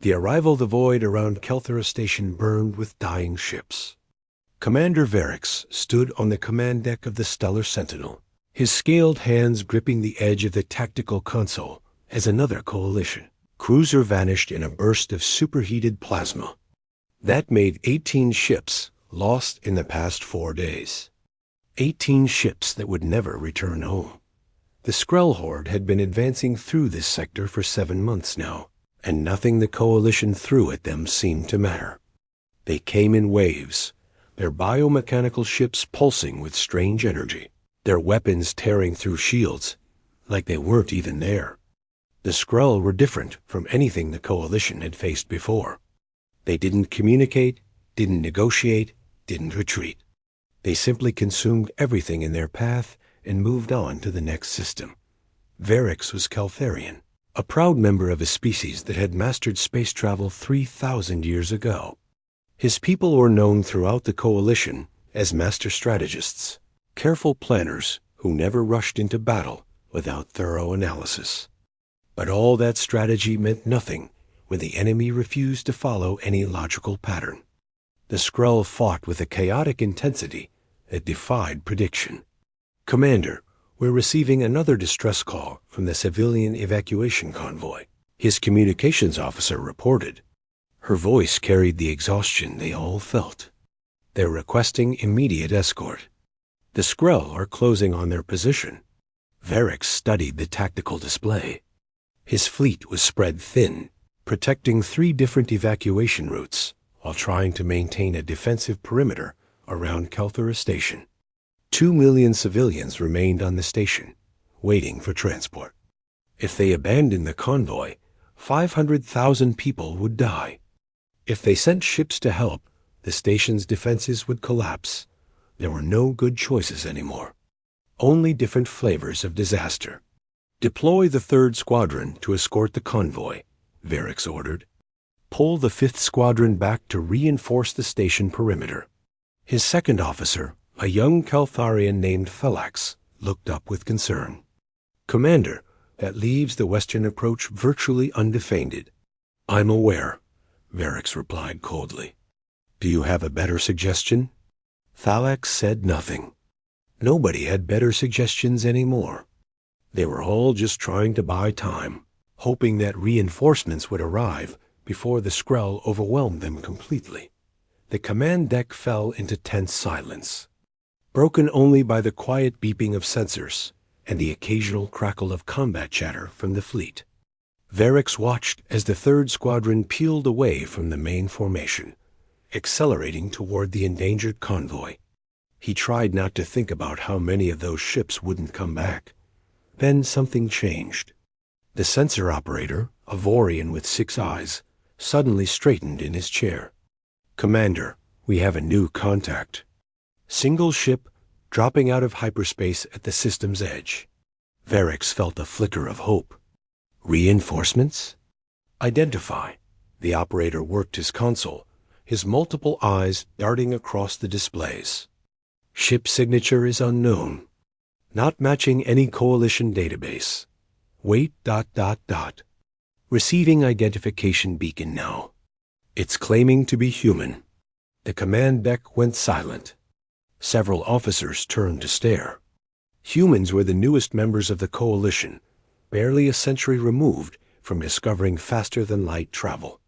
The arrival of the void around Kelthera Station burned with dying ships. Commander Varix stood on the command deck of the Stellar Sentinel, his scaled hands gripping the edge of the tactical console as another Coalition cruiser vanished in a burst of superheated plasma. That made 18 ships lost in the past 4 days. 18 ships that would never return home. The Skrell horde had been advancing through this sector for 7 months now, and nothing the Coalition threw at them seemed to matter. They came in waves, their biomechanical ships pulsing with strange energy, their weapons tearing through shields like they weren't even there. The Skrell were different from anything the Coalition had faced before. They didn't communicate, didn't negotiate, didn't retreat. They simply consumed everything in their path and moved on to the next system. Varix was Keltherian, a proud member of a species that had mastered space travel 3,000 years ago. His people were known throughout the Coalition as master strategists, careful planners who never rushed into battle without thorough analysis. But all that strategy meant nothing when the enemy refused to follow any logical pattern. The Skrell fought with a chaotic intensity that defied prediction. "Commander, we're receiving another distress call from the civilian evacuation convoy," his communications officer reported. Her voice carried the exhaustion they all felt. "They're requesting immediate escort. The Skrell are closing on their position." Varix studied the tactical display. His fleet was spread thin, protecting 3 different evacuation routes while trying to maintain a defensive perimeter around Kelthera Station. 2 million civilians remained on the station, waiting for transport. If they abandoned the convoy, 500,000 people would die. If they sent ships to help, the station's defenses would collapse. There were no good choices anymore. Only different flavors of disaster. "Deploy the 3rd Squadron to escort the convoy," Varix ordered. "Pull the 5th Squadron back to reinforce the station perimeter." His second officer, a young Keltharian named Thalax, looked up with concern. "Commander, that leaves the western approach virtually undefended." "I'm aware," Varix replied coldly. "Do you have a better suggestion?" Thalax said nothing. Nobody had better suggestions anymore. They were all just trying to buy time, hoping that reinforcements would arrive before the Skrell overwhelmed them completely. The command deck fell into tense silence, broken only by the quiet beeping of sensors and the occasional crackle of combat chatter from the fleet. Varix watched as the 3rd Squadron peeled away from the main formation, accelerating toward the endangered convoy. He tried not to think about how many of those ships wouldn't come back. Then something changed. The sensor operator, a Vorian with 6 eyes, suddenly straightened in his chair. "Commander, we have a new contact." Single ship dropping out of hyperspace at the system's edge. Varix felt a flicker of hope. "Reinforcements?" "Identify." The operator worked his console, his multiple eyes darting across the displays. "Ship signature is unknown. Not matching any Coalition database. Wait ... Receiving identification beacon now. It's claiming to be human." The command deck went silent. Several officers turned to stare. Humans were the newest members of the Coalition, barely a century removed from discovering faster-than-light travel.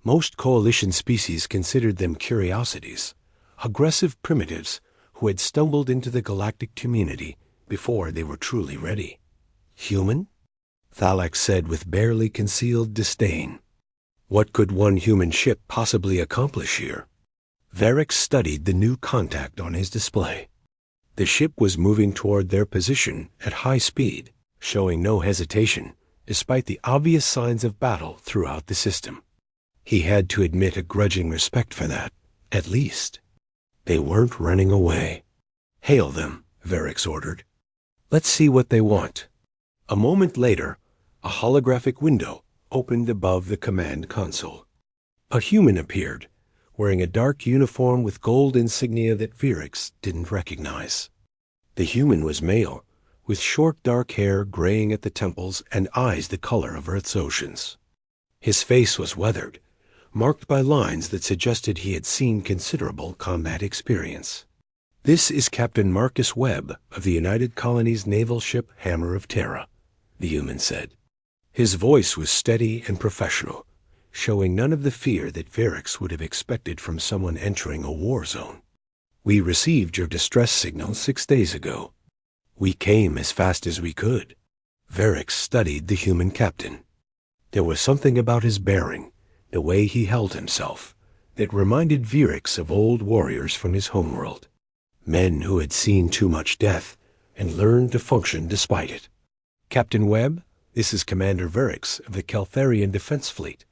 Most Coalition species considered them curiosities, aggressive primitives who had stumbled into the galactic community before they were truly ready. "Human?" Thalax said with barely concealed disdain. What could one human ship possibly accomplish here? Varix studied the new contact on his display. The ship was moving toward their position at high speed, showing no hesitation, despite the obvious signs of battle throughout the system. He had to admit a grudging respect for that, at least. They weren't running away. "Hail them," Varix ordered. "Let's see what they want." A moment later, a holographic window opened above the command console. A human appeared, wearing a dark uniform with gold insignia that Varix didn't recognize. The human was male, with short dark hair graying at the temples and eyes the color of Earth's oceans. His face was weathered, marked by lines that suggested he had seen considerable combat experience. "This is Captain Marcus Webb of the United Colonies naval ship Hammer of Terra," the human said. His voice was steady and professional, showing none of the fear that Varix would have expected from someone entering a war zone. "We received your distress signal 6 days ago. We came as fast as we could." Varix studied the human captain. There was something about his bearing, the way he held himself, that reminded Varix of old warriors from his homeworld, men who had seen too much death and learned to function despite it. "Captain Webb, this is Commander Varix of the Keltharian Defense Fleet.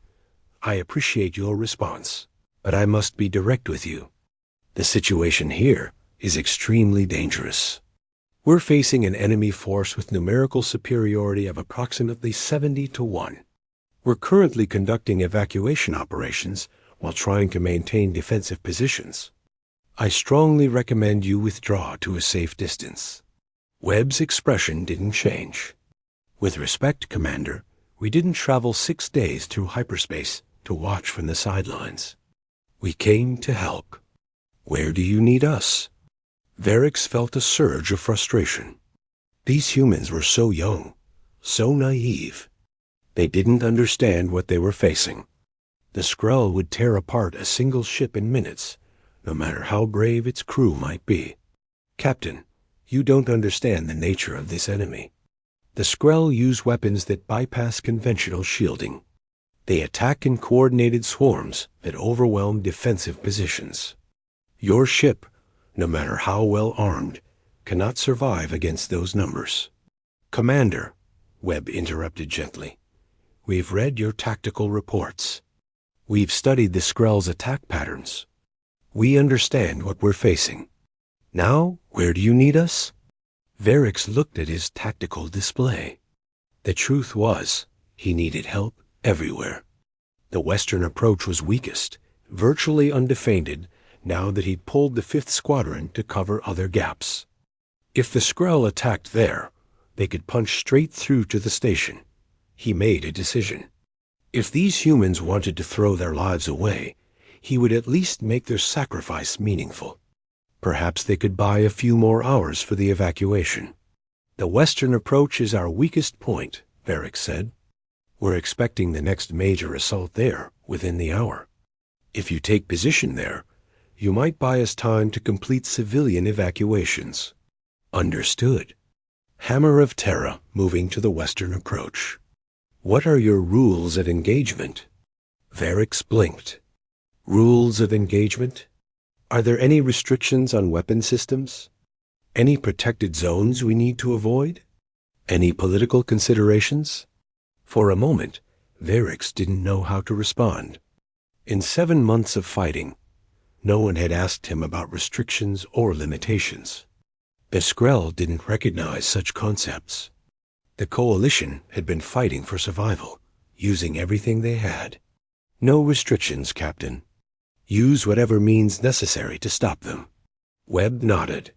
I appreciate your response, but I must be direct with you. The situation here is extremely dangerous. We're facing an enemy force with numerical superiority of approximately 70 to 1. We're currently conducting evacuation operations while trying to maintain defensive positions. I strongly recommend you withdraw to a safe distance." Webb's expression didn't change. "With respect, Commander, we didn't travel 6 days through hyperspace to watch from the sidelines. We came to help. Where do you need us?" Varix felt a surge of frustration. These humans were so young, so naive. They didn't understand what they were facing. The Skrull would tear apart a single ship in minutes, no matter how brave its crew might be. "Captain, you don't understand the nature of this enemy. The Skrull use weapons that bypass conventional shielding. They attack in coordinated swarms that overwhelm defensive positions. Your ship, no matter how well armed, cannot survive against those numbers." "Commander," Webb interrupted gently, "we've read your tactical reports. We've studied the Skrull's attack patterns. We understand what we're facing. Now, where do you need us?" Varix looked at his tactical display. The truth was, he needed help everywhere. The Western approach was weakest, virtually undefended, now that he'd pulled the 5th Squadron to cover other gaps. If the Skrull attacked there, they could punch straight through to the station. He made a decision. If these humans wanted to throw their lives away, he would at least make their sacrifice meaningful. Perhaps they could buy a few more hours for the evacuation. "The Western approach is our weakest point," Varix said. "We're expecting the next major assault there within the hour. If you take position there, you might buy us time to complete civilian evacuations." "Understood." Hammer of Terra moving to the Western approach. "What are your rules of engagement?" Varix blinked. "Rules of engagement? Are there any restrictions on weapon systems? Any protected zones we need to avoid? Any political considerations?" For a moment, Varix didn't know how to respond. In 7 months of fighting, no one had asked him about restrictions or limitations. The Skrull didn't recognize such concepts. The Coalition had been fighting for survival, using everything they had. "No restrictions, Captain. Use whatever means necessary to stop them." Webb nodded.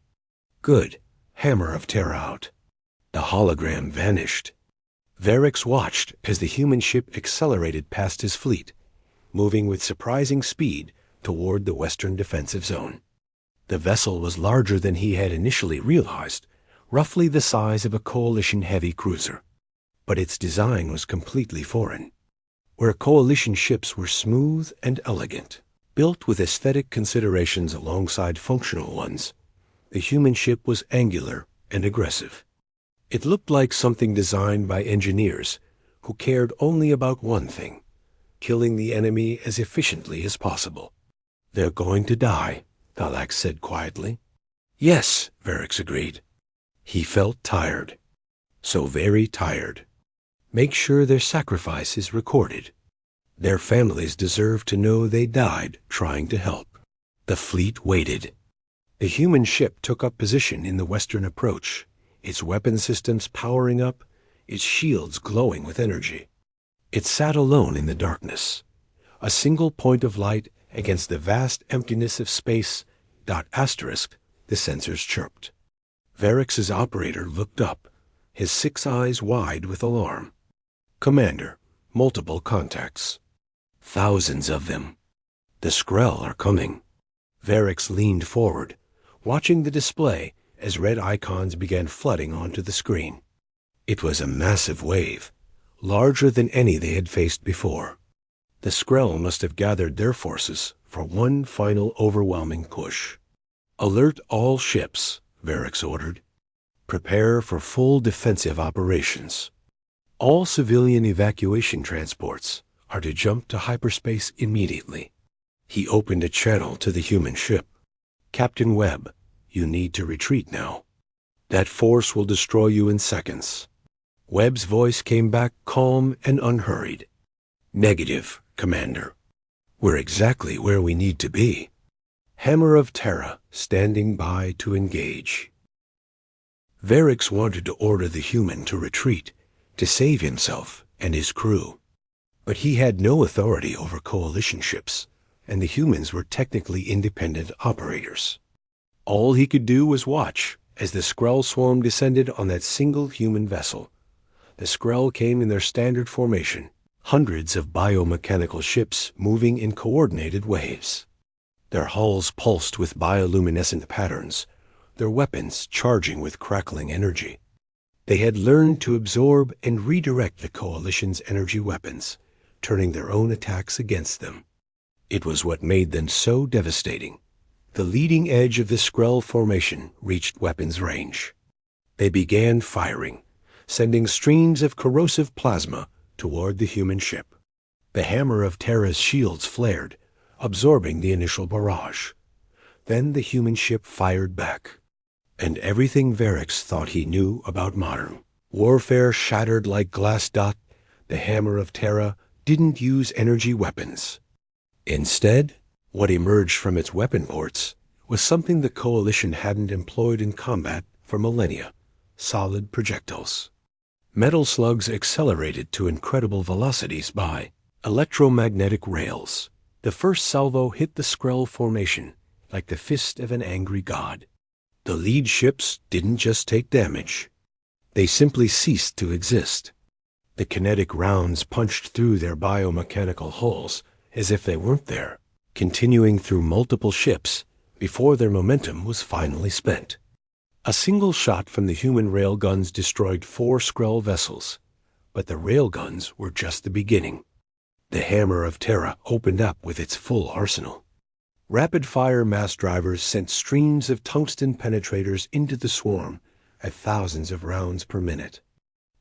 "Good. Hammer of Terra out." The hologram vanished. Varix watched as the human ship accelerated past his fleet, moving with surprising speed toward the Western defensive zone. The vessel was larger than he had initially realized, roughly the size of a Coalition heavy cruiser. But its design was completely foreign. Where Coalition ships were smooth and elegant, built with aesthetic considerations alongside functional ones, the human ship was angular and aggressive. It looked like something designed by engineers who cared only about one thing: killing the enemy as efficiently as possible. "They're going to die," Thalax said quietly. "Yes," Varix agreed. He felt tired. So very tired. Make sure their sacrifice is recorded. Their families deserve to know they died trying to help. The fleet waited. The human ship took up position in the Western approach, its weapon systems powering up, its shields glowing with energy. It sat alone in the darkness, a single point of light against the vast emptiness of space. Asterisk, the sensors chirped. Varix's operator looked up, his 6 eyes wide with alarm. "Commander, multiple contacts. Thousands of them. The Skrell are coming. Varix leaned forward, watching the display as red icons began flooding onto the screen. It was a massive wave, larger than any they had faced before. The Skrell must have gathered their forces for one final overwhelming push. "Alert all ships," Varix ordered. "Prepare for full defensive operations. All civilian evacuation transports are to jump to hyperspace immediately." He opened a channel to the human ship. "Captain Webb, you need to retreat now. That force will destroy you in seconds." Webb's voice came back calm and unhurried. "Negative, Commander. We're exactly where we need to be. Hammer of Terra standing by to engage." Varix wanted to order the human to retreat, to save himself and his crew. But he had no authority over coalition ships, and the humans were technically independent operators. All he could do was watch as the Skrell swarm descended on that single human vessel. The Skrell came in their standard formation, hundreds of biomechanical ships moving in coordinated waves. Their hulls pulsed with bioluminescent patterns, their weapons charging with crackling energy. They had learned to absorb and redirect the Coalition's energy weapons, turning their own attacks against them. It was what made them so devastating. The leading edge of the Skrell formation reached weapons range. They began firing, sending streams of corrosive plasma toward the human ship. The Hammer of Terra's shields flared, absorbing the initial barrage. Then the human ship fired back. And everything Varix thought he knew about modern warfare shattered like glass dot. The Hammer of Terra didn't use energy weapons. Instead, what emerged from its weapon ports was something the Coalition hadn't employed in combat for millennia: solid projectiles. Metal slugs accelerated to incredible velocities by electromagnetic rails. The first salvo hit the Skrell formation like the fist of an angry god. The lead ships didn't just take damage. They simply ceased to exist. The kinetic rounds punched through their biomechanical hulls as if they weren't there, continuing through multiple ships before their momentum was finally spent. A single shot from the human railguns destroyed 4 Skrell vessels, but the railguns were just the beginning. The Hammer of Terra opened up with its full arsenal. Rapid-fire mass drivers sent streams of tungsten penetrators into the swarm at thousands of rounds per minute.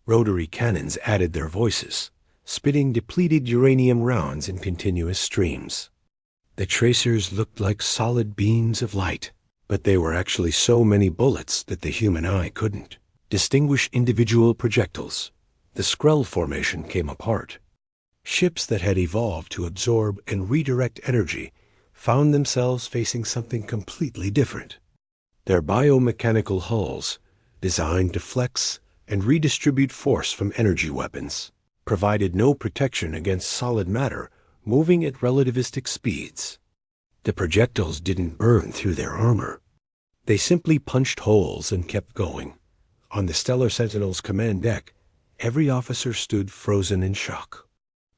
Rotary cannons added their voices, spitting depleted uranium rounds in continuous streams. The tracers looked like solid beams of light, but they were actually so many bullets that the human eye couldn't distinguish individual projectiles. The Skrell formation came apart. Ships that had evolved to absorb and redirect energy found themselves facing something completely different. Their biomechanical hulls, designed to flex and redistribute force from energy weapons, provided no protection against solid matter moving at relativistic speeds. The projectiles didn't burn through their armor. They simply punched holes and kept going. On the Stellar Sentinel's command deck, every officer stood frozen in shock.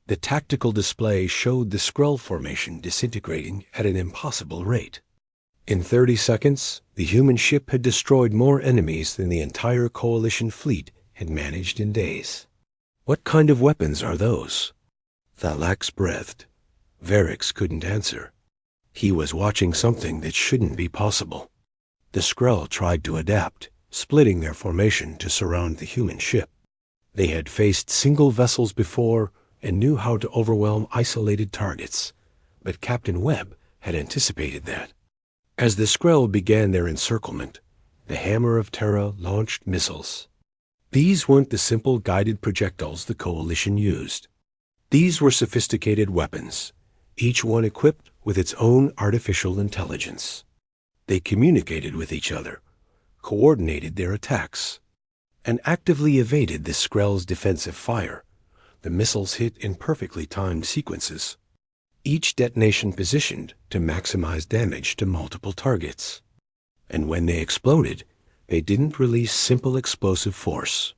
The tactical display showed the Skrell formation disintegrating at an impossible rate. In 30 seconds, the human ship had destroyed more enemies than the entire Coalition fleet had managed in days. What kind of weapons are those? Thalax breathed. Varix couldn't answer. He was watching something that shouldn't be possible. The Skrell tried to adapt, splitting their formation to surround the human ship. They had faced single vessels before and knew how to overwhelm isolated targets, but Captain Webb had anticipated that. As the Skrell began their encirclement, the Hammer of Terra launched missiles. These weren't the simple guided projectiles the Coalition used. These were sophisticated weapons, each one equipped with its own artificial intelligence. They communicated with each other, coordinated their attacks, and actively evaded the Skrell's defensive fire. The missiles hit in perfectly timed sequences, each detonation positioned to maximize damage to multiple targets. And when they exploded, they didn't release simple explosive force.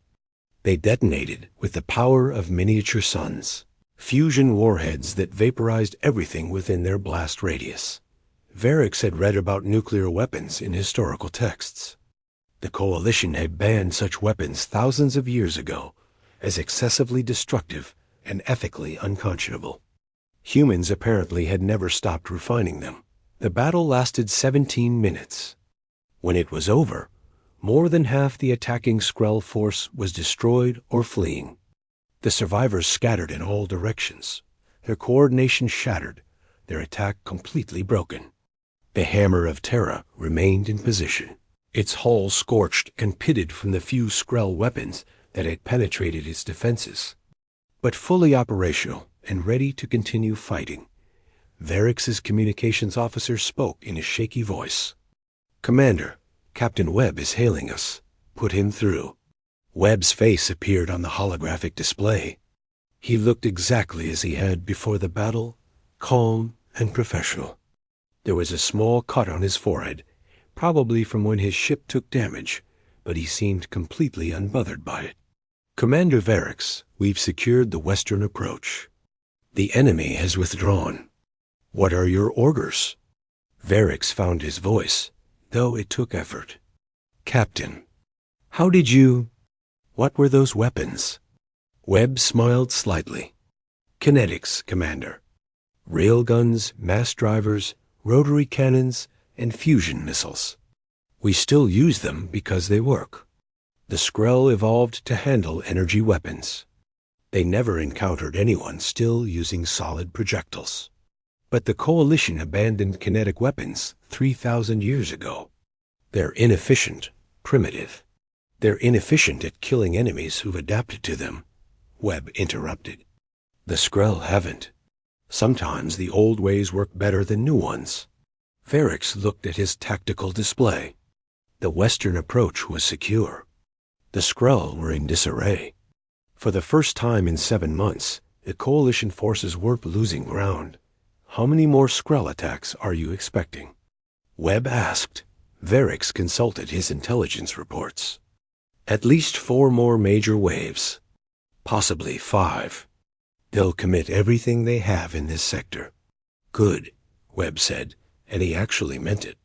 They detonated with the power of miniature suns. Fusion warheads that vaporized everything within their blast radius. Varix had read about nuclear weapons in historical texts. The Coalition had banned such weapons thousands of years ago as excessively destructive and ethically unconscionable. Humans apparently had never stopped refining them. The battle lasted 17 minutes. When it was over, more than half the attacking Skrull force was destroyed or fleeing. The survivors scattered in all directions, their coordination shattered, their attack completely broken. The Hammer of Terra remained in position, its hull scorched and pitted from the few Skrull weapons that had penetrated its defenses, but fully operational and ready to continue fighting. Varix's communications officer spoke in a shaky voice. "Commander, Captain Webb is hailing us. Put him through." Webb's face appeared on the holographic display. He looked exactly as he had before the battle, calm and professional. There was a small cut on his forehead, probably from when his ship took damage, but he seemed completely unbothered by it. "Commander Varix, we've secured the western approach. The enemy has withdrawn. What are your orders?" Varix found his voice, though it took effort. "Captain, how did you... What were those weapons?" Webb smiled slightly. "Kinetics, Commander. Railguns, mass drivers, rotary cannons, and fusion missiles. We still use them because they work. The Skrull evolved to handle energy weapons. They never encountered anyone still using solid projectiles. But the Coalition abandoned kinetic weapons 3,000 years ago. They're inefficient, primitive. They're inefficient at killing enemies who've adapted to them," Webb interrupted. "The Skrull haven't. Sometimes the old ways work better than new ones." Varix looked at his tactical display. The western approach was secure. The Skrull were in disarray. For the first time in 7 months, the Coalition forces weren't losing ground. "How many more Skrull attacks are you expecting?" Webb asked. Varix consulted his intelligence reports. "At least 4 more major waves. Possibly 5. They'll commit everything they have in this sector." "Good," Webb said, and he actually meant it.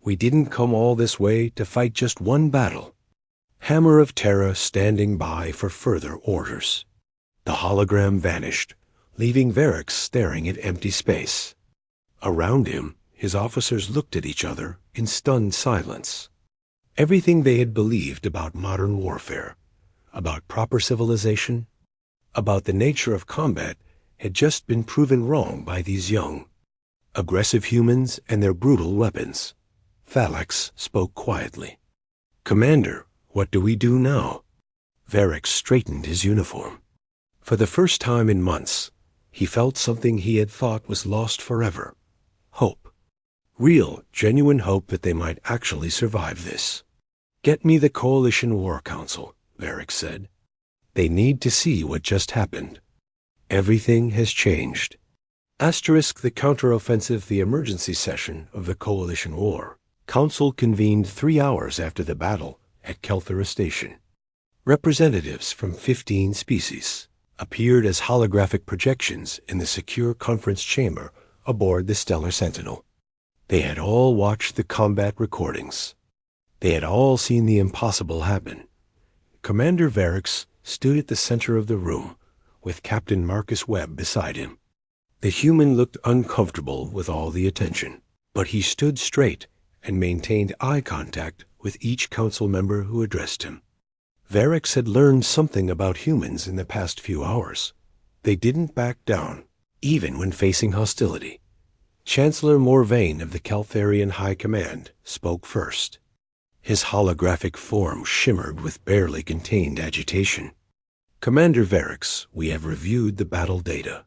"We didn't come all this way to fight just one battle." Hammer of Terra standing by for further orders. The hologram vanished, leaving Varix staring at empty space. Around him, his officers looked at each other in stunned silence. Everything they had believed about modern warfare, about proper civilization, about the nature of combat, had just been proven wrong by these young, aggressive humans and their brutal weapons. Phalanx spoke quietly. "Commander, what do we do now?" Varix straightened his uniform. For the first time in months, he felt something he had thought was lost forever. Hope. Real, genuine hope that they might actually survive this. "Get me the Coalition War Council," Varix said. "They need to see what just happened. Everything has changed." Asterisk the counteroffensive, the emergency session of the Coalition War. Council convened 3 hours after the battle at Kelthera Station. Representatives from 15 species appeared as holographic projections in the secure conference chamber aboard the Stellar Sentinel. They had all watched the combat recordings. They had all seen the impossible happen. Commander Varix stood at the center of the room, with Captain Marcus Webb beside him. The human looked uncomfortable with all the attention, but he stood straight and maintained eye contact with each council member who addressed him. Varix had learned something about humans in the past few hours. They didn't back down, even when facing hostility. Chancellor Morvain of the Keltharian High Command spoke first. His holographic form shimmered with barely contained agitation. "Commander Varix, we have reviewed the battle data.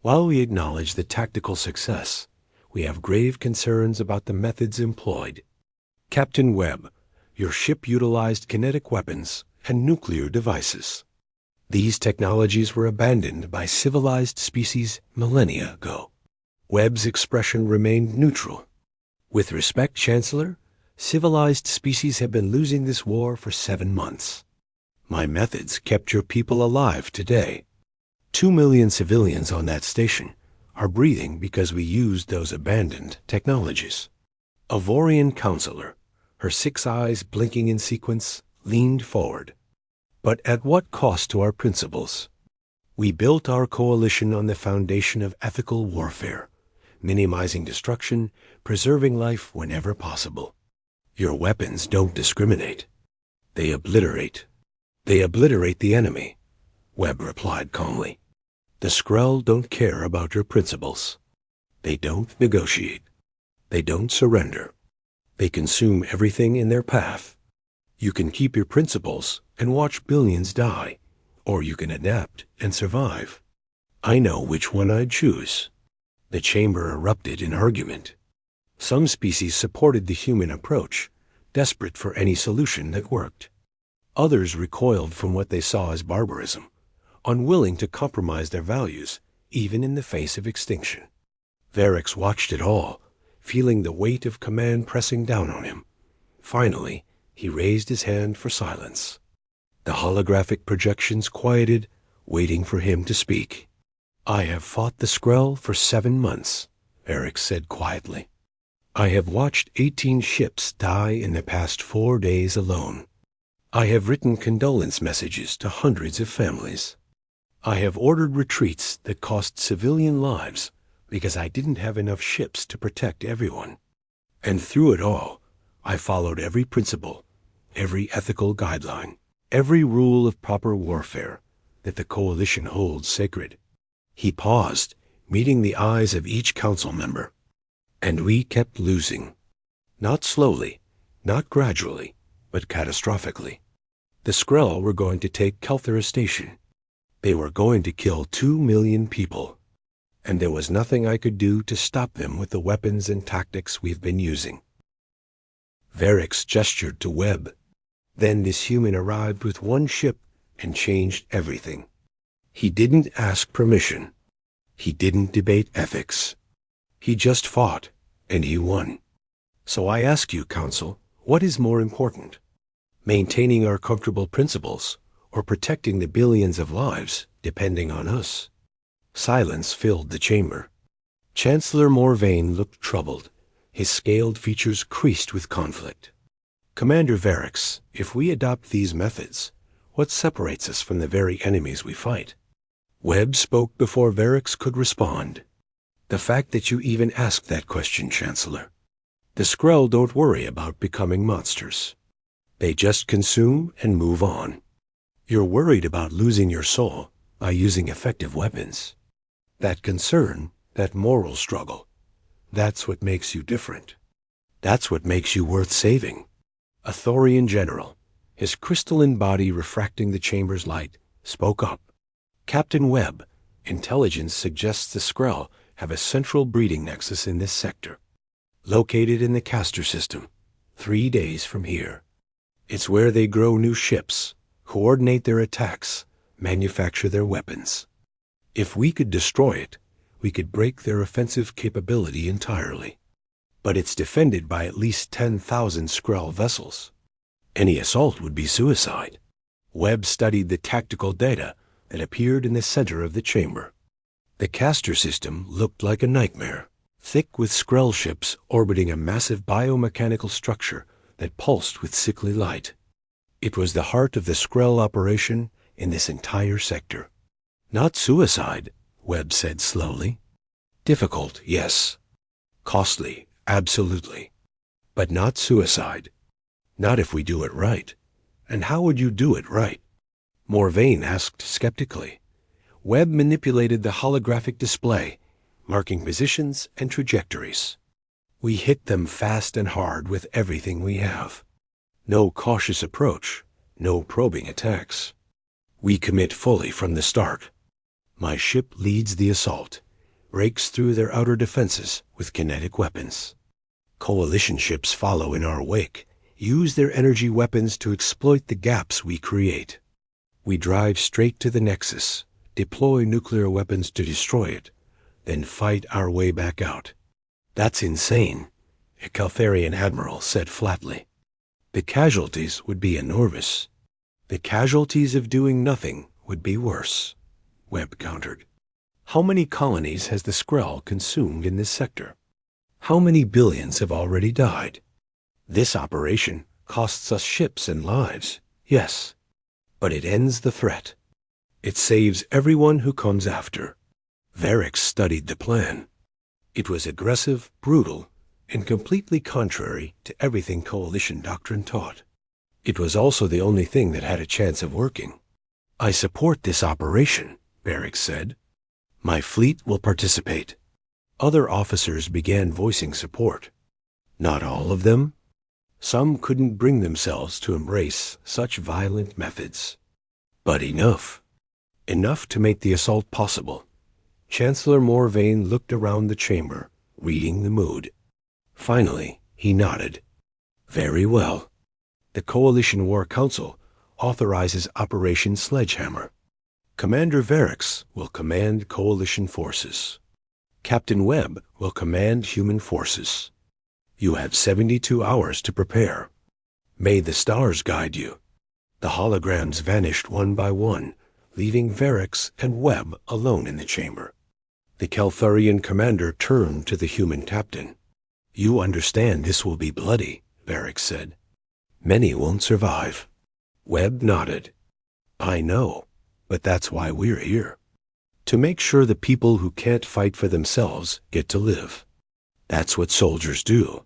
While we acknowledge the tactical success, we have grave concerns about the methods employed. Captain Webb, your ship utilized kinetic weapons and nuclear devices. These technologies were abandoned by civilized species millennia ago." Webb's expression remained neutral. "With respect, Chancellor, civilized species have been losing this war for 7 months. My methods kept your people alive today." 2 million civilians on that station are breathing because we used those abandoned technologies. A Vorian counselor, her 6 eyes blinking in sequence, leaned forward. But at what cost to our principles? We built our coalition on the foundation of ethical warfare, minimizing destruction, preserving life whenever possible. Your weapons don't discriminate. They obliterate. They obliterate the enemy, Webb replied calmly. The Skrull don't care about your principles. They don't negotiate. They don't surrender. They consume everything in their path. You can keep your principles and watch billions die, or you can adapt and survive. I know which one I'd choose. The chamber erupted in argument. Some species supported the human approach, desperate for any solution that worked. Others recoiled from what they saw as barbarism, unwilling to compromise their values, even in the face of extinction. Varix watched it all, feeling the weight of command pressing down on him. Finally, he raised his hand for silence. The holographic projections quieted, waiting for him to speak. I have fought the Skrull for 7 months, Varix said quietly. I have watched 18 ships die in the past 4 days alone. I have written condolence messages to hundreds of families. I have ordered retreats that cost civilian lives because I didn't have enough ships to protect everyone. And through it all, I followed every principle, every ethical guideline, every rule of proper warfare that the coalition holds sacred. He paused, meeting the eyes of each council member. And we kept losing. Not slowly, not gradually, but catastrophically. The Skrull were going to take Kelthera Station. They were going to kill 2 million people. And there was nothing I could do to stop them with the weapons and tactics we've been using. Varix gestured to Webb. Then this human arrived with 1 ship and changed everything. He didn't ask permission. He didn't debate ethics. He just fought, and he won. So I ask you, Council, what is more important? Maintaining our comfortable principles, or protecting the billions of lives depending on us? Silence filled the chamber. Chancellor Morvain looked troubled. His scaled features creased with conflict. Commander Varix, if we adopt these methods, what separates us from the very enemies we fight? Webb spoke before Varix could respond. The fact that you even asked that question, Chancellor. The Skrull don't worry about becoming monsters. They just consume and move on. You're worried about losing your soul by using effective weapons. That concern, that moral struggle, that's what makes you different. That's what makes you worth saving. A Thorian general, his crystalline body refracting the chamber's light, spoke up. Captain Webb, intelligence suggests the Skrull have a central breeding nexus in this sector, located in the Castor system, 3 days from here. It's where they grow new ships, coordinate their attacks, manufacture their weapons. If we could destroy it, we could break their offensive capability entirely. But it's defended by at least 10,000 Skrull vessels. Any assault would be suicide. Webb studied the tactical data that appeared in the center of the chamber. The Castor system looked like a nightmare, thick with Skrull ships orbiting a massive biomechanical structure that pulsed with sickly light. It was the heart of the Skrull operation in this entire sector. Not suicide, Webb said slowly. Difficult, yes. Costly, absolutely. But not suicide. Not if we do it right. And how would you do it right? Morvain asked skeptically. Webb manipulated the holographic display, marking positions and trajectories. We hit them fast and hard with everything we have. No cautious approach, no probing attacks. We commit fully from the start. My ship leads the assault, breaks through their outer defenses with kinetic weapons. Coalition ships follow in our wake, use their energy weapons to exploit the gaps we create. We drive straight to the Nexus, deploy nuclear weapons to destroy it, then fight our way back out. That's insane, a Keltherian admiral said flatly. The casualties would be enormous. The casualties of doing nothing would be worse. Webb countered. How many colonies has the Skrull consumed in this sector? How many billions have already died? This operation costs us ships and lives, yes, but it ends the threat. It saves everyone who comes after. Varric studied the plan. It was aggressive, brutal, and completely contrary to everything Coalition doctrine taught. It was also the only thing that had a chance of working. I support this operation, Varric said. My fleet will participate. Other officers began voicing support. Not all of them. Some couldn't bring themselves to embrace such violent methods. But enough. Enough to make the assault possible. Chancellor Morvain looked around the chamber, reading the mood. Finally, he nodded. Very well. The Coalition War Council authorizes Operation Sledgehammer. Commander Varric will command Coalition forces. Captain Webb will command human forces. You have 72 hours to prepare. May the stars guide you. The holograms vanished one by one, leaving Varric and Webb alone in the chamber. The Keltharian commander turned to the human captain. You understand this will be bloody, Varric said. Many won't survive. Webb nodded. I know, but that's why we're here. To make sure the people who can't fight for themselves get to live. That's what soldiers do.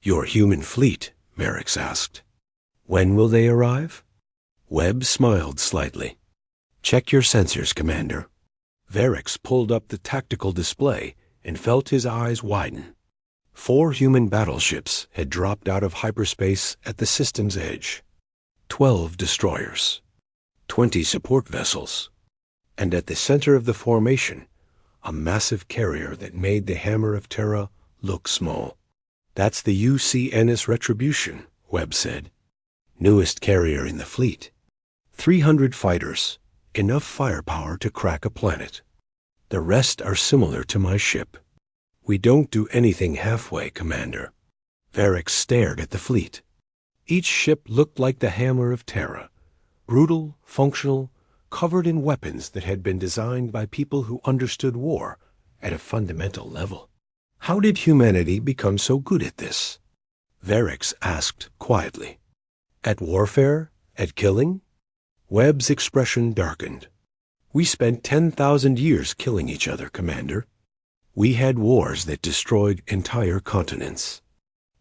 Your human fleet, Varric asked. When will they arrive? Webb smiled slightly. Check your sensors, Commander. Varric pulled up the tactical display and felt his eyes widen. 4 human battleships had dropped out of hyperspace at the system's edge. 12 destroyers. 20 support vessels. And at the center of the formation, a massive carrier that made the Hammer of Terra look small. That's the UCNS Retribution, Webb said. Newest carrier in the fleet. 300 fighters, enough firepower to crack a planet. The rest are similar to my ship. We don't do anything halfway, Commander. Varric stared at the fleet. Each ship looked like the Hammer of Terra, brutal, functional, covered in weapons that had been designed by people who understood war at a fundamental level. How did humanity become so good at this? Varric asked quietly. At warfare? At killing? Webb's expression darkened. We spent 10,000 years killing each other, Commander. We had wars that destroyed entire continents.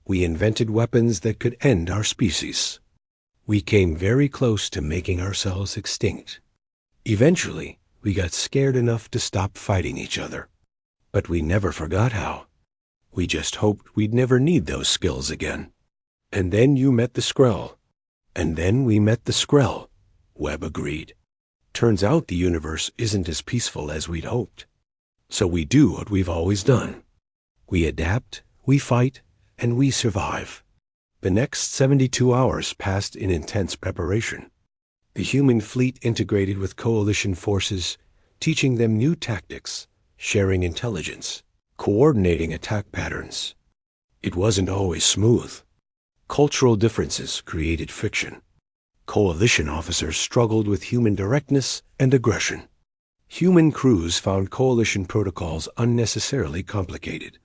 We invented weapons that could end our species. We came very close to making ourselves extinct. Eventually, we got scared enough to stop fighting each other. But we never forgot how. We just hoped we'd never need those skills again. And then you met the Skrull. And then we met the Skrull, Webb agreed. Turns out the universe isn't as peaceful as we'd hoped. So we do what we've always done. We adapt, we fight, and we survive. The next 72 hours passed in intense preparation. The human fleet integrated with coalition forces, teaching them new tactics, sharing intelligence, coordinating attack patterns. It wasn't always smooth. Cultural differences created friction. Coalition officers struggled with human directness and aggression. Human crews found coalition protocols unnecessarily complicated,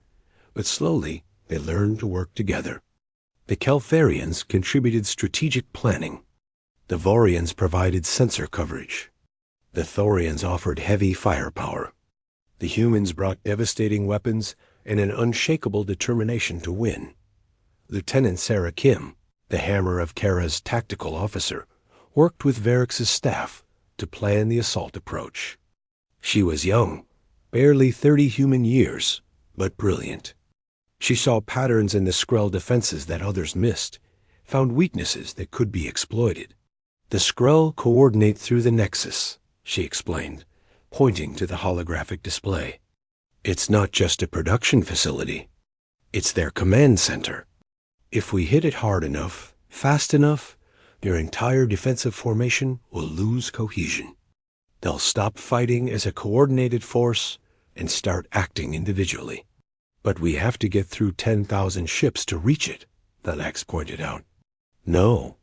but slowly they learned to work together. The Keltharians contributed strategic planning. The Vorians provided sensor coverage. The Thorians offered heavy firepower. The humans brought devastating weapons and an unshakable determination to win. Lieutenant Sarah Kim, the Hammer of Terra's tactical officer, worked with Varric's staff to plan the assault approach. She was young, barely 30 human years, but brilliant. She saw patterns in the Skrull defenses that others missed, found weaknesses that could be exploited. The Skrull coordinate through the Nexus, she explained, pointing to the holographic display. It's not just a production facility. It's their command center. If we hit it hard enough, fast enough, their entire defensive formation will lose cohesion. They'll stop fighting as a coordinated force and start acting individually. But we have to get through 10,000 ships to reach it, Thalax pointed out. No,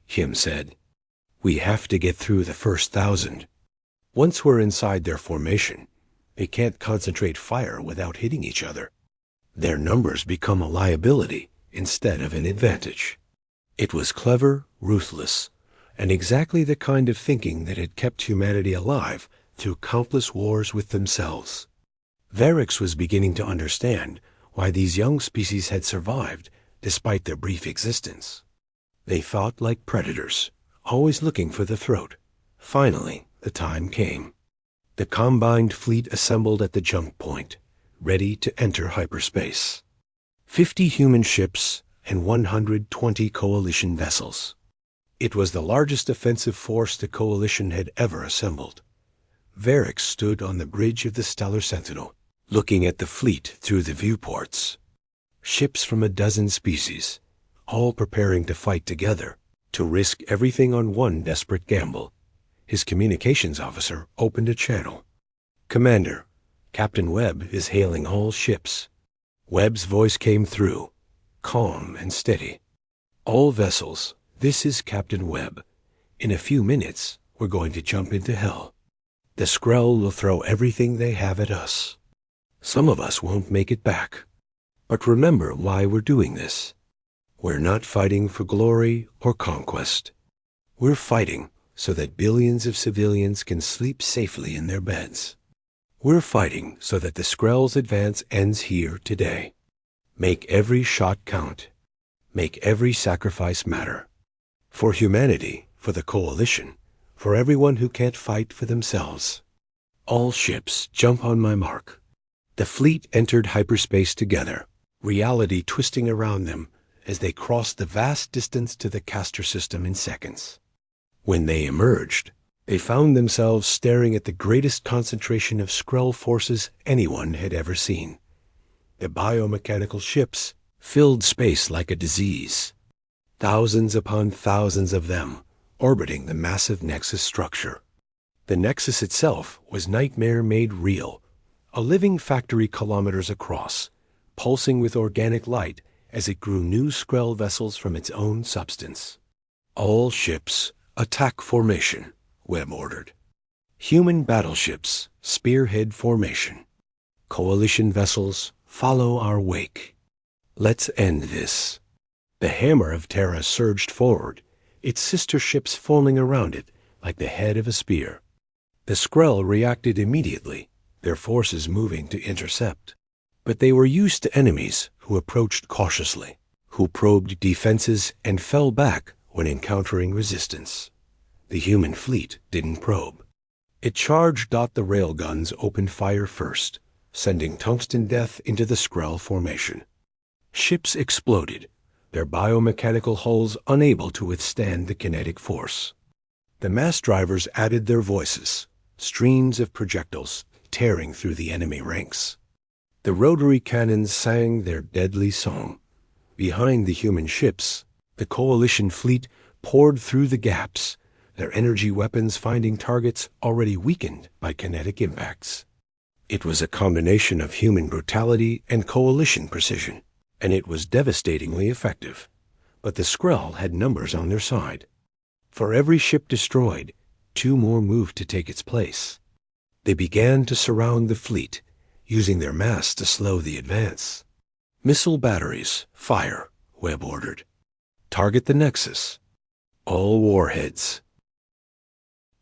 Kim said. We have to get through the first 1,000. Once we're inside their formation, they can't concentrate fire without hitting each other. Their numbers become a liability instead of an advantage. It was clever, ruthless, and exactly the kind of thinking that had kept humanity alive through countless wars with themselves. Varix was beginning to understand why these young species had survived despite their brief existence. They fought like predators, always looking for the throat. Finally, the time came. The combined fleet assembled at the jump point, ready to enter hyperspace. 50 human ships and 120 coalition vessels. It was the largest offensive force the coalition had ever assembled. Varix stood on the bridge of the Stellar Sentinel, looking at the fleet through the viewports. Ships from a dozen species, all preparing to fight together, to risk everything on one desperate gamble. His communications officer opened a channel. "Commander, Captain Webb is hailing all ships." Webb's voice came through, calm and steady. "All vessels, this is Captain Webb. In a few minutes, we're going to jump into hell. The Skrell will throw everything they have at us. Some of us won't make it back. But remember why we're doing this. We're not fighting for glory or conquest. We're fighting so that billions of civilians can sleep safely in their beds. We're fighting so that the Skrell's advance ends here today. Make every shot count. Make every sacrifice matter. For humanity, for the coalition, for everyone who can't fight for themselves. All ships, jump on my mark." The fleet entered hyperspace together, reality twisting around them as they crossed the vast distance to the Castor system in seconds. When they emerged, they found themselves staring at the greatest concentration of Skrell forces anyone had ever seen. The biomechanical ships filled space like a disease. Thousands upon thousands of them, orbiting the massive Nexus structure. The Nexus itself was nightmare made real, a living factory kilometers across, pulsing with organic light as it grew new Skrell vessels from its own substance. "All ships, attack formation," Webb ordered. "Human battleships, spearhead formation. Coalition vessels, follow our wake. Let's end this." The hammer of Terra surged forward, its sister ships falling around it like the head of a spear. The Skrell reacted immediately, their forces moving to intercept. But they were used to enemies who approached cautiously, who probed defenses and fell back when encountering resistance. The human fleet didn't probe. It charged. The railguns opened fire first, sending tungsten death into the Skrell formation. Ships exploded, their biomechanical hulls unable to withstand the kinetic force. The mass drivers added their voices, streams of projectiles tearing through the enemy ranks. The rotary cannons sang their deadly song. Behind the human ships, the coalition fleet poured through the gaps, their energy weapons finding targets already weakened by kinetic impacts. It was a combination of human brutality and coalition precision, and it was devastatingly effective. But the Skrell had numbers on their side. For every ship destroyed, 2 more moved to take its place. They began to surround the fleet, using their mass to slow the advance. "Missile batteries, fire," Webb ordered. "Target the Nexus. All warheads."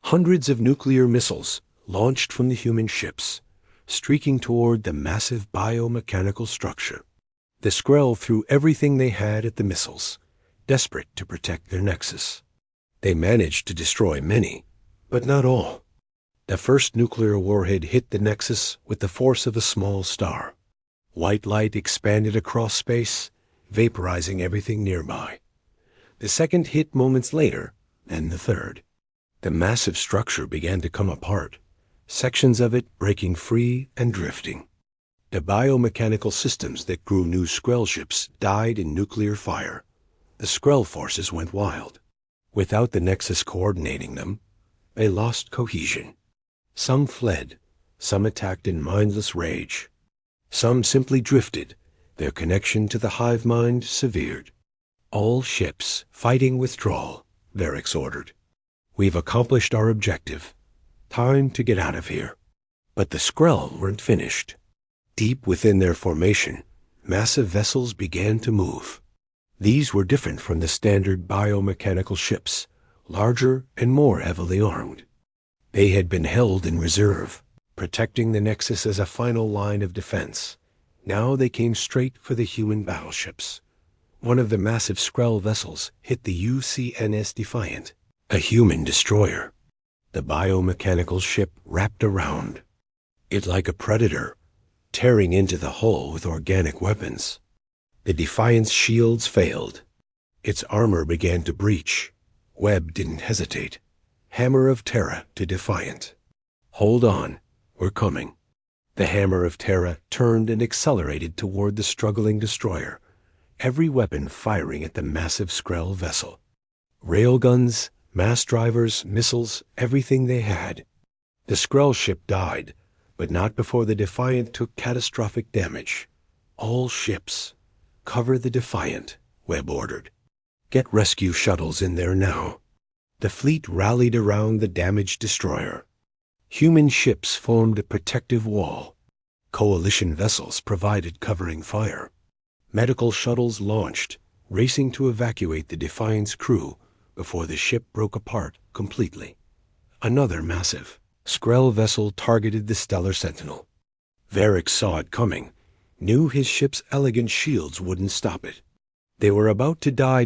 Hundreds of nuclear missiles launched from the human ships, streaking toward the massive biomechanical structure. The Skrell threw everything they had at the missiles, desperate to protect their Nexus. They managed to destroy many, but not all. The first nuclear warhead hit the Nexus with the force of a small star. White light expanded across space, vaporizing everything nearby. The second hit moments later, and the third. The massive structure began to come apart, sections of it breaking free and drifting. The biomechanical systems that grew new Skrell ships died in nuclear fire. The Skrell forces went wild. Without the Nexus coordinating them, they lost cohesion. Some fled, some attacked in mindless rage. Some simply drifted, their connection to the hive mind severed. "All ships fighting withdrawal," Varix ordered. "We've accomplished our objective. Time to get out of here. But the Skrull weren't finished. Deep within their formation, massive vessels began to move. These were different from the standard biomechanical ships, larger and more heavily armed. They had been held in reserve, protecting the Nexus as a final line of defense. Now they came straight for the human battleships. One of the massive Skrull vessels hit the UCNS Defiant, a human destroyer. The biomechanical ship wrapped around it like a predator, tearing into the hull with organic weapons. The Defiant's shields failed. Its armor began to breach. Webb didn't hesitate. Hammer of Terra to Defiant. Hold on, we're coming. The Hammer of Terra turned and accelerated toward the struggling destroyer, every weapon firing at the massive Skrull vessel. Railguns, mass drivers, missiles, everything they had. The Skrull ship died, but not before the Defiant took catastrophic damage. All ships, cover the Defiant, Webb ordered. Get rescue shuttles in there now. The fleet rallied around the damaged destroyer. Human ships formed a protective wall. Coalition vessels provided covering fire. Medical shuttles launched, racing to evacuate the Defiant's crew before the ship broke apart completely. Another massive Skrull vessel targeted the Stellar Sentinel. Varric saw it coming, knew his ship's elegant shields wouldn't stop it. They were about to die.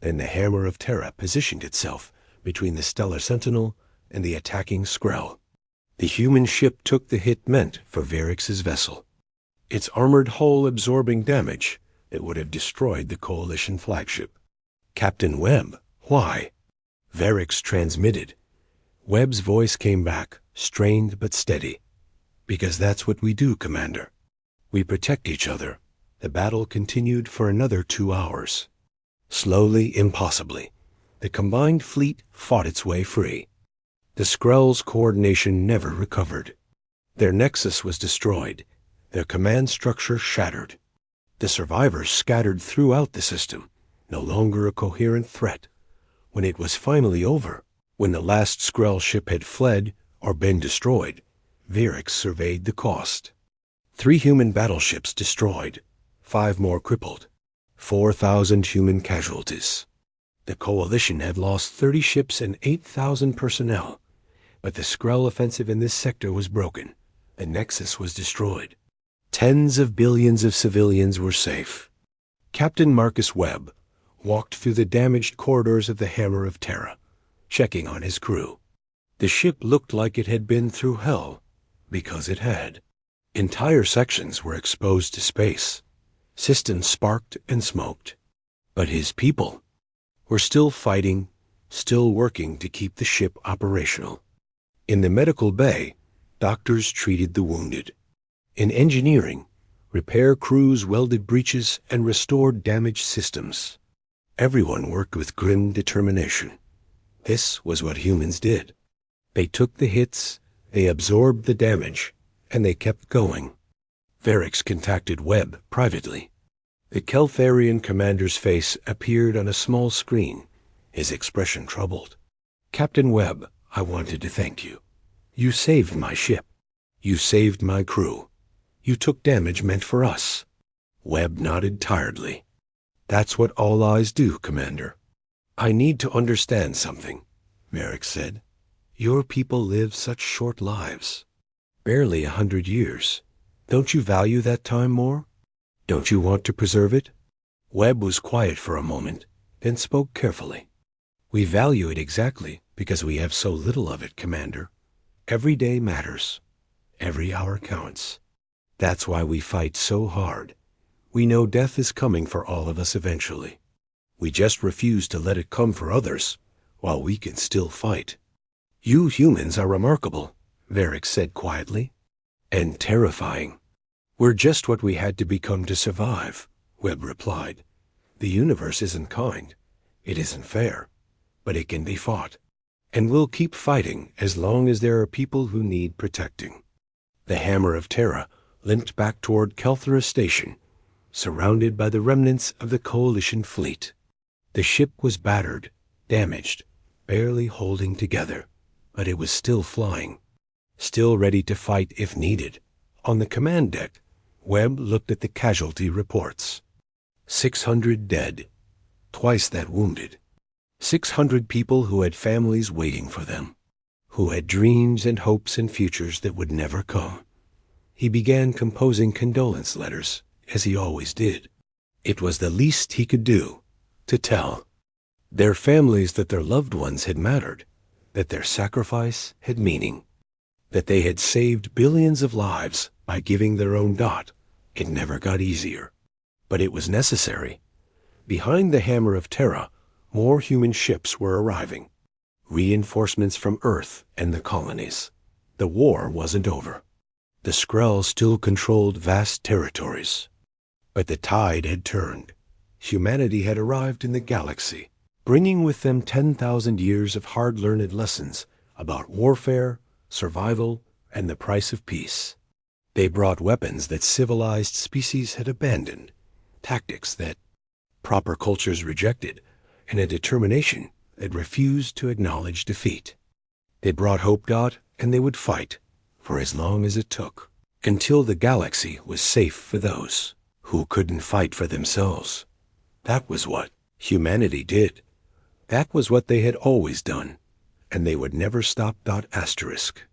Then the Hammer of Terra positioned itself between the Stellar Sentinel and the attacking Skrull. The human ship took the hit meant for Varric's vessel. Its armored hull absorbing damage that would have destroyed the Coalition flagship. Captain Webb, why? Varric's transmitted. Webb's voice came back, strained but steady. Because that's what we do, Commander. We protect each other. The battle continued for another 2 hours. Slowly, impossibly, the combined fleet fought its way free. The Skrull's coordination never recovered. Their nexus was destroyed, their command structure shattered. The survivors scattered throughout the system, no longer a coherent threat. When it was finally over, when the last Skrull ship had fled or been destroyed, Varric surveyed the cost. 3 human battleships destroyed, 5 more crippled, 4,000 human casualties. The Coalition had lost 30 ships and 8,000 personnel, but the Skrull offensive in this sector was broken. The Nexus was destroyed. Tens of billions of civilians were safe. Captain Marcus Webb walked through the damaged corridors of the Hammer of Terra, checking on his crew. The ship looked like it had been through hell, because it had. Entire sections were exposed to space. Systems sparked and smoked. But his people were still fighting, still working to keep the ship operational. In the medical bay, doctors treated the wounded. In engineering, repair crews welded breaches and restored damaged systems. Everyone worked with grim determination. This was what humans did. They took the hits, they absorbed the damage, and they kept going. Varric contacted Webb privately. The Keltharian commander's face appeared on a small screen, his expression troubled. Captain Webb, I wanted to thank you. You saved my ship. You saved my crew. You took damage meant for us. Webb nodded tiredly. That's what all eyes do, Commander. I need to understand something, Varric said. Your people live such short lives. Barely 100 years. Don't you value that time more? Don't you want to preserve it? Webb was quiet for a moment, then spoke carefully. We value it exactly because we have so little of it, Commander. Every day matters. Every hour counts. That's why we fight so hard. We know death is coming for all of us eventually. We just refuse to let it come for others, while we can still fight. You humans are remarkable, Varric said quietly, and terrifying. We're just what we had to become to survive, Webb replied. The universe isn't kind. It isn't fair. But it can be fought. And we'll keep fighting as long as there are people who need protecting. The Hammer of Terra limped back toward Kelthara Station, surrounded by the remnants of the Coalition fleet. The ship was battered, damaged, barely holding together. but it was still flying, still ready to fight if needed. On the command deck, Webb looked at the casualty reports. 600 dead, twice that wounded. 600 people who had families waiting for them, who had dreams and hopes and futures that would never come. He began composing condolence letters, as he always did. It was the least he could do, to tell their families that their loved ones had mattered, that their sacrifice had meaning, that they had saved billions of lives by giving their own dot. It never got easier, but it was necessary. Behind the hammer of Terra, more human ships were arriving, reinforcements from Earth and the colonies. The war wasn't over. The Skrulls still controlled vast territories. But the tide had turned. Humanity had arrived in the galaxy, bringing with them 10,000 years of hard-learned lessons about warfare, survival, and the price of peace. They brought weapons that civilized species had abandoned, tactics that proper cultures rejected, and a determination that refused to acknowledge defeat. They brought hope, and they would fight for as long as it took, until the galaxy was safe for those who couldn't fight for themselves. That was what humanity did. That was what they had always done, and they would never stop. Asterisk.